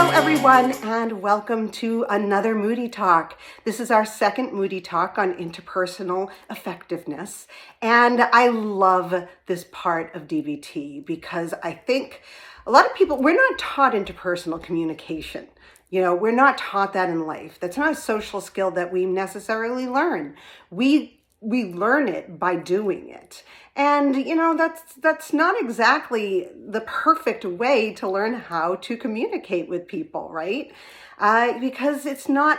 Hello, everyone, and welcome to another Moody Talk. This is our second Moody Talk on interpersonal effectiveness. And I love this part of DBT because I think a lot of people, we're not taught interpersonal communication. We're not taught that in life. That's not a social skill that we necessarily learn. We learn it by doing it. And, that's not exactly the perfect way to learn how to communicate with people, right? Because it's not,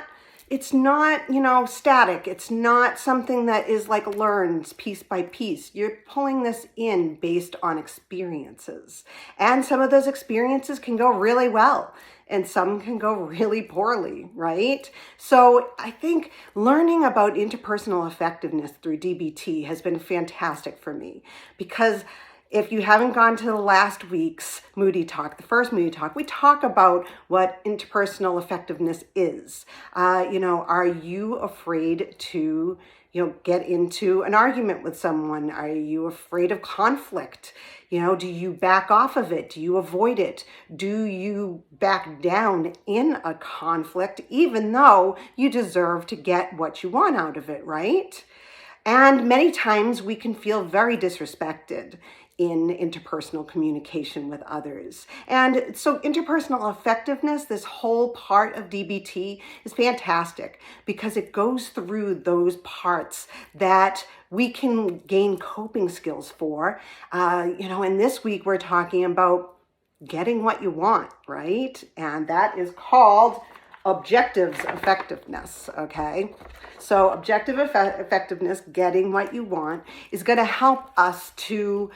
static. It's not something that is like learned piece by piece. You're pulling this in based on experiences. And some of those experiences can go really well and some can go really poorly, right? So I think learning about interpersonal effectiveness through DBT has been fantastic for me, because if you haven't gone to the last week's Moody Talk, the first Moody Talk, we talk about what interpersonal effectiveness is. Are you afraid to, get into an argument with someone? Are you afraid of conflict? Do you back off of it? Do you avoid it? Do you back down in a conflict, even though you deserve to get what you want out of it, right? And many times we can feel very disrespected in interpersonal communication with others. And so interpersonal effectiveness, this whole part of DBT, is fantastic because it goes through those parts that we can gain coping skills for. And this week we're talking about getting what you want, right? And that is called objectives effectiveness, okay? So objective effectiveness, getting what you want, is going to help us to,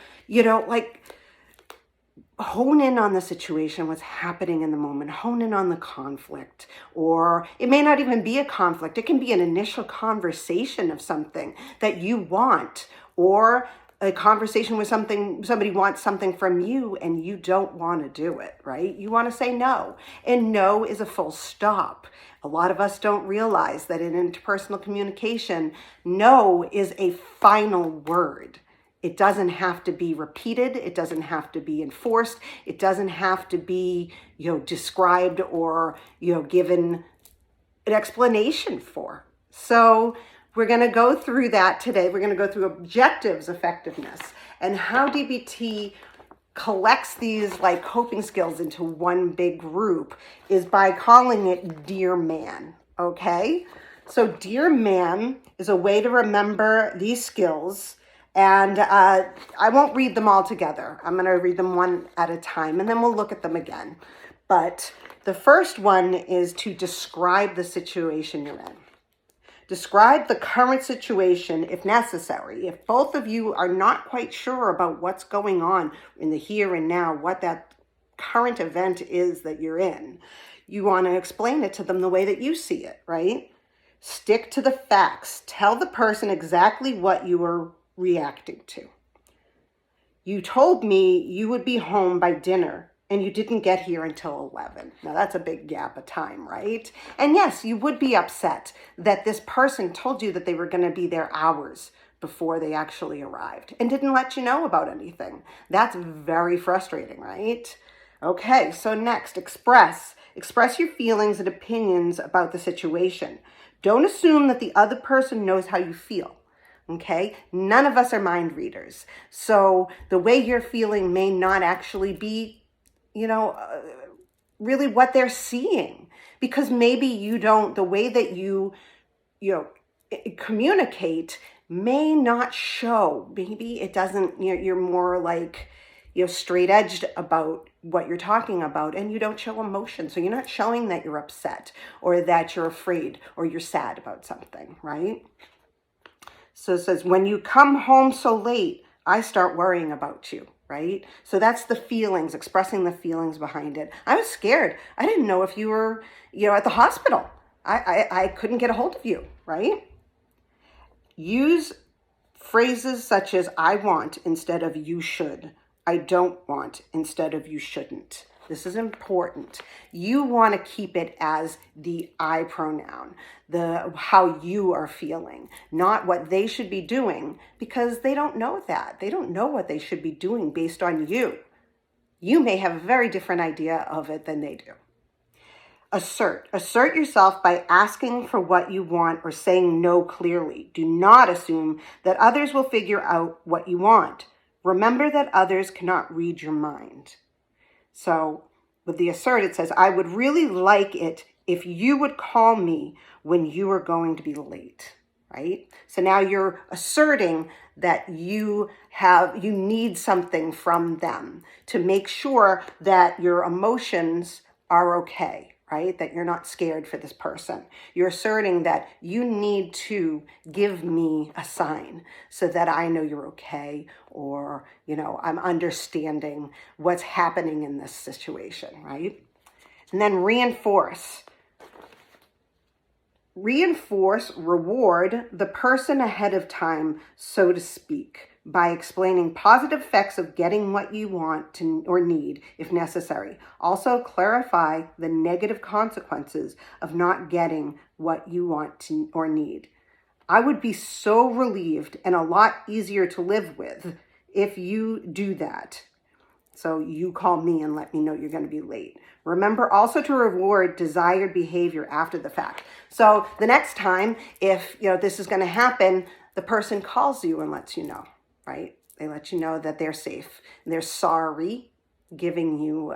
hone in on the situation, what's happening in the moment, hone in on the conflict, or it may not even be a conflict. It can be an initial conversation of something that you want, or a conversation with somebody wants something from you and you don't want to do it, right? You want to say no, and no is a full stop. A lot of us don't realize that in interpersonal communication, no is a final word. It doesn't have to be repeated. It doesn't have to be enforced. It doesn't have to be, described or, given an explanation for. So we're going to go through that today. We're going to go through objectives effectiveness and how DBT collects these coping skills into one big group is by calling it Dear Man, okay? So Dear Man is a way to remember these skills, and I won't read them all together. I'm going to read them one at a time, and then we'll look at them again. But the first one is to describe the situation you're in. Describe the current situation if necessary. If both of you are not quite sure about what's going on in the here and now, what that current event is that you're in, you want to explain it to them the way that you see it, right? Stick to the facts. Tell the person exactly what you are reacting to. You told me you would be home by dinner, and you didn't get here until 11. Now that's a big gap of time, right? And yes, you would be upset that this person told you that they were going to be there hours before they actually arrived and didn't let you know about anything. That's very frustrating, right? Okay, so next, express. Express your feelings and opinions about the situation. Don't assume that the other person knows how you feel. Okay, none of us are mind readers. So the way you're feeling may not actually be really what they're seeing, because maybe you don't, the way that you communicate may not show. Maybe it doesn't, you're more straight edged about what you're talking about, and you don't show emotion. So you're not showing that you're upset or that you're afraid or you're sad about something, right? So it says, when you come home so late, I start worrying about you. Right? So that's the feelings, expressing the feelings behind it. I was scared. I didn't know if you were, at the hospital. I couldn't get a hold of you, right? Use phrases such as I want instead of you should. I don't want instead of you shouldn't. This is important. You want to keep it as the I pronoun, how you are feeling, not what they should be doing, because they don't know that. They don't know what they should be doing based on you. You may have a very different idea of it than they do. Assert. Assert yourself by asking for what you want or saying no clearly. Do not assume that others will figure out what you want. Remember that others cannot read your mind. So with the assert, it says, I would really like it if you would call me when you are going to be late, right? So now you're asserting that you need something from them to make sure that your emotions are okay, right? That you're not scared for this person. You're asserting that you need to give me a sign so that I know you're okay, or, I'm understanding what's happening in this situation, right? And then reinforce. Reinforce, reward the person ahead of time, so to speak, by explaining positive effects of getting what you want to or need if necessary. Also clarify the negative consequences of not getting what you want to or need. I would be so relieved and a lot easier to live with if you do that. So you call me and let me know you're going to be late. Remember also to reward desired behavior after the fact. So the next time, if this is going to happen, the person calls you and lets you know, right? They let you know that they're safe. They're sorry, giving you,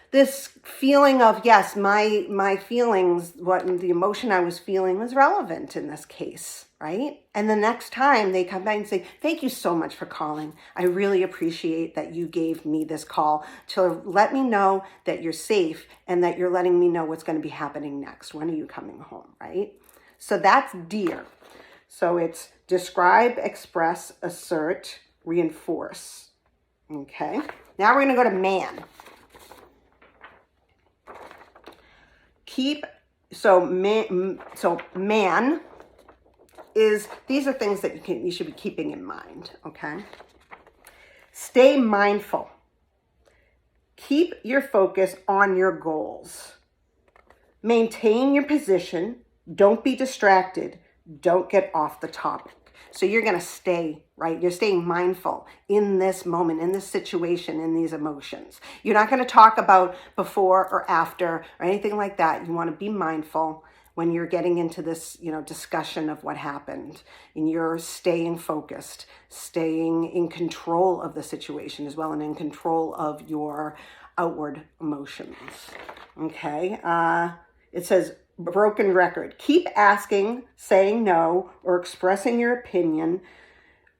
this feeling of, yes, my feelings, what the emotion I was feeling was relevant in this case, right? And the next time they come back and say, thank you so much for calling. I really appreciate that you gave me this call to let me know that you're safe and that you're letting me know what's going to be happening next. When are you coming home, right? So that's DEAR. So it's describe, express, assert, reinforce. Okay. Now we're going to go to MAN. MAN is, these are things that you should be keeping in mind, okay? Stay mindful. Keep your focus on your goals. Maintain your position. Don't be distracted. Don't get off the topic. So you're going to stay, right? You're staying mindful in this moment, in this situation, in these emotions. You're not going to talk about before or after or anything like that. You want to be mindful when you're getting into this, discussion of what happened, and you're staying focused, staying in control of the situation as well, and in control of your outward emotions. Okay. It says, broken record. Keep asking, saying no, or expressing your opinion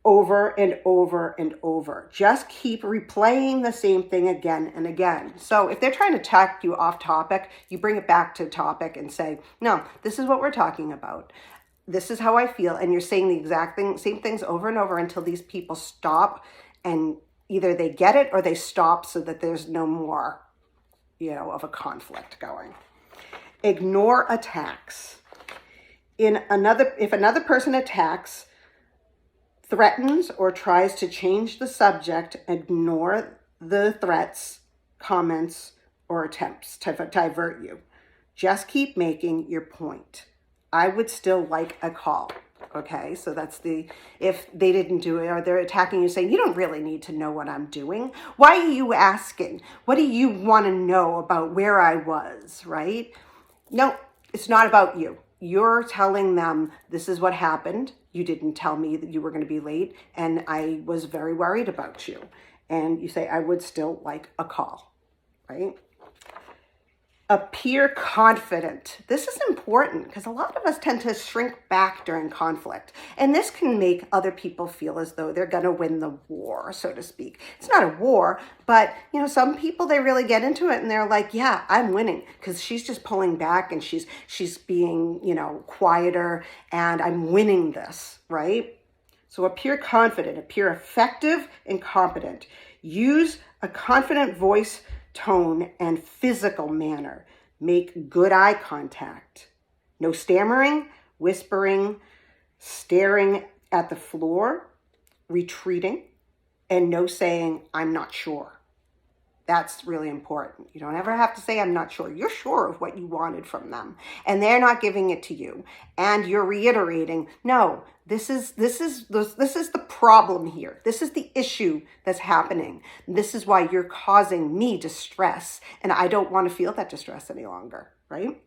over and over and over. Just keep replaying the same thing again and again. So if they're trying to talk you off topic, you bring it back to topic and say, no, this is what we're talking about. This is how I feel. And you're saying the exact same things over and over until these people stop, and either they get it or they stop so that there's no more, of a conflict going. Ignore attacks. If another person attacks, threatens, or tries to change the subject, ignore the threats, comments, or attempts to divert you. Just keep making your point. I would still like a call. Okay, so that's if they didn't do it or they're attacking you, saying, you don't really need to know what I'm doing. Why are you asking? What do you want to know about where I was, right? No, it's not about you. You're telling them this is what happened. You didn't tell me that you were going to be late, and I was very worried about you. And you say, I would still like a call, right? Appear confident. This is important because a lot of us tend to shrink back during conflict. And this can make other people feel as though they're going to win the war, so to speak. It's not a war, but some people, they really get into it and they're like, yeah, I'm winning because she's just pulling back and she's being, quieter, and I'm winning this, right? So appear confident, appear effective and competent. Use a confident voice, tone, and physical manner. Make good eye contact. No stammering, whispering, staring at the floor, retreating, and no saying, I'm not sure. That's really important. You don't ever have to say, I'm not sure. You're sure of what you wanted from them, and they're not giving it to you. And you're reiterating, no, this is the problem here. This is the issue that's happening. This is why you're causing me distress, and I don't want to feel that distress any longer, right?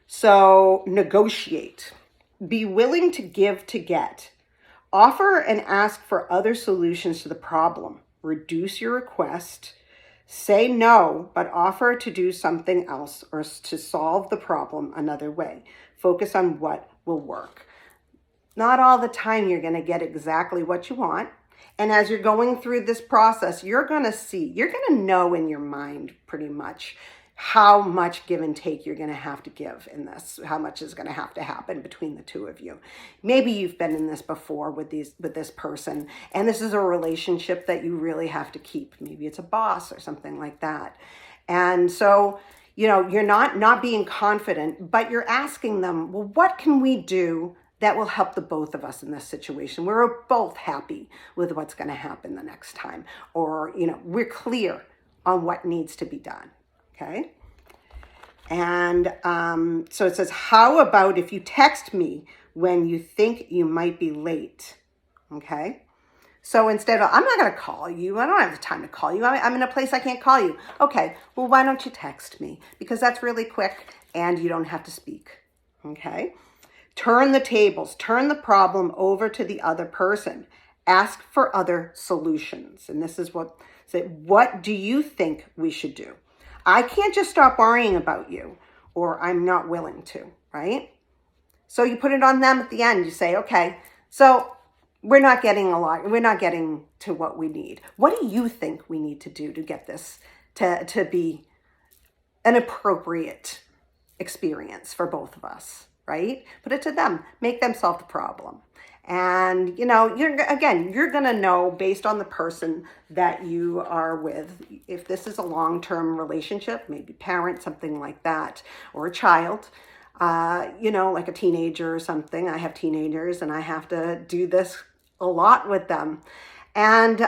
So negotiate. Be willing to give to get. Offer and ask for other solutions to the problem. Reduce your request. Say no, but offer to do something else or to solve the problem another way. Focus on what will work. Not all the time you're going to get exactly what you want. And as you're going through this process, you're going to know in your mind pretty much how much give and take you're going to have to give in this, how much is going to have to happen between the two of you. Maybe you've been in this before with this person, and this is a relationship that you really have to keep. Maybe it's a boss or something like that. And so, you're not being confident, but you're asking them, well, what can we do that will help the both of us in this situation? We're both happy with what's going to happen the next time, or, we're clear on what needs to be done. Okay. And so it says, how about if you text me when you think you might be late? Okay. So instead of, I'm not going to call you. I don't have the time to call you. I'm in a place I can't call you. Okay. Well, why don't you text me? Because that's really quick and you don't have to speak. Okay. Turn the tables, turn the problem over to the other person. Ask for other solutions. And this is what do you think we should do? I can't just stop worrying about you, or I'm not willing to, right? So you put it on them at the end. You say, okay, so we're not getting to what we need. What do you think we need to do to get this to be an appropriate experience for both of us, right? Put it to them, make them solve the problem. And, you're going to know based on the person that you are with, if this is a long-term relationship, maybe parent, something like that, or a child, like a teenager or something. I have teenagers and I have to do this a lot with them. And,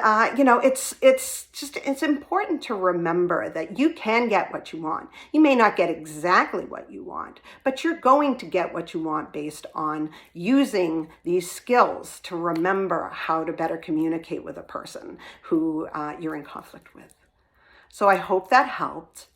it's important to remember that you can get what you want. You may not get exactly what you want, but you're going to get what you want based on using these skills to remember how to better communicate with a person who you're in conflict with. So I hope that helped.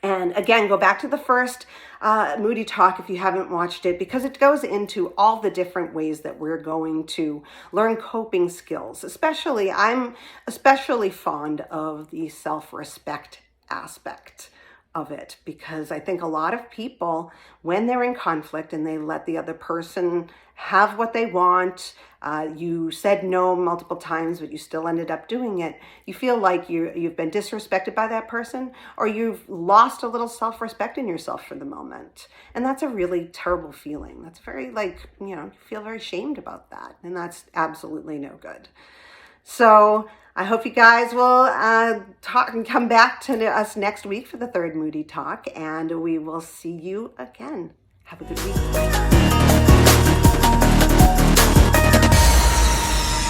And again, go back to the first Moody Talk if you haven't watched it, because it goes into all the different ways that we're going to learn coping skills. I'm especially fond of the self-respect aspect of it, because I think a lot of people, when they're in conflict and they let the other person have what they want, you said no multiple times, but you still ended up doing it. You feel like you've been disrespected by that person, or you've lost a little self-respect in yourself for the moment. And that's a really terrible feeling. That's very you feel very shamed about that. And that's absolutely no good. So I hope you guys will talk and come back to us next week for the third Moody Talk, and we will see you again. Have a good week.